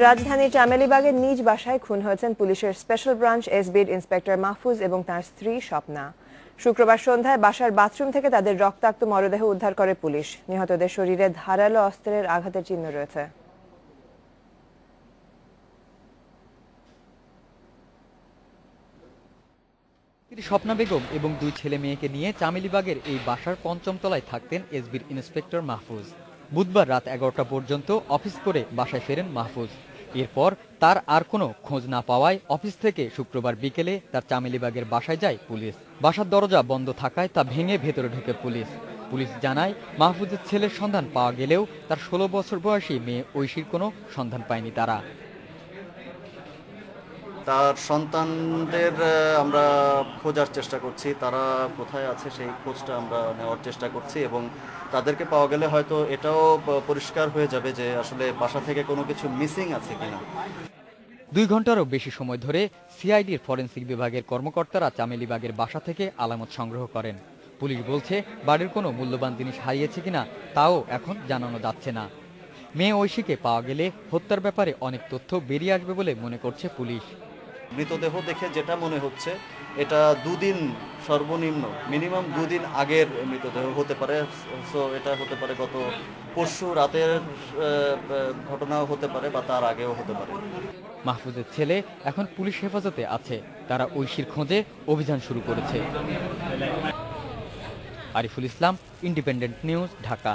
রাজধানীর চামেলীবাগের নিজ বাসায় খুন হয়েছেন পুলিশের স্পেশাল ব্রাঞ্চ এসবির ইন্সপেক্টর মাহফুজ এবং তার স্ত্রী স্বপ্না। শুক্রবার সন্ধ্যায় বাসার বাথরুম থেকে তাদের রক্তাক্ত মরদেহ উদ্ধার করে পুলিশ। নিহতদের শরীরে ধারালো অস্ত্রের আঘাতের চিহ্ন রয়েছে। স্বপ্না বেগম এবং দুই ছেলে মেয়েকে নিয়ে চামেলীবাগের এই বাসার ৫ম তলায় থাকতেন এসবির ইন্সপেক্টর মাহফুজ। বুধবার রাত ১১টা পর্যন্ত অফিস করে বাসায় ফেরেন মাহফুজ। এরপর তার আর কোনো খোঁজ না পাওয়ায় অফিস থেকে শুক্রবার বিকেলে তার চামেলীবাগের বাসায় যায় পুলিশ। বাসার দরজা বন্ধ থাকায় তা ভেঙে ভেতরে ঢোকে পুলিশ। পুলিশ জানায়, মাহফুজের ছেলের সন্ধান পাওয়া গেলেও তার ১৬ বছর বয়সী মেয়ে ঐশীর কোনো সন্ধান পায়নি তারা। তার সন্তানদের আমরা খোঁজার চেষ্টা করছি, তারা কোথায় আছে সেই খোঁজটা আমরা নেওয়ার চেষ্টা করছি এবং তাদেরকে পাওয়া গেলে হয়তো এটাও পরিষ্কার হয়ে যাবে যে আসলে বাসা থেকে কোনো কিছু মিসিং আছে কিনা। ২ ঘন্টারও বেশি সময় ধরে সিআইডির ফরেনসিক বিভাগের কর্মকর্তারা চামেলীবাগের বাসা থেকে আলামত সংগ্রহ করেন। পুলিশ বলছে, বাড়ির কোনো মূল্যবান জিনিস হারিয়েছে কিনা তাও এখন জানানো যাচ্ছে না। মেয়ে ঐশীকে পাওয়া গেলে হত্যার ব্যাপারে অনেক তথ্য বেরিয়ে আসবে বলে মনে করছে পুলিশ। মৃতদেহ দেখে যেটা মনে হচ্ছে এটা দুদিন সর্বনিম্ন মিনিমাম 2 দিন আগের মৃতদেহ হতে পারে। সো এটা হতে পারে গত পরশু রাতের ঘটনাও হতে পারে বা তার আগেও হতে পারে। মাহফুজের ছেলে এখন পুলিশ হেফাজতে আছে। তারা ঐশীর খোঁজে অভিযান শুরু করেছে। Ariful Islam, independent news, Dhaka.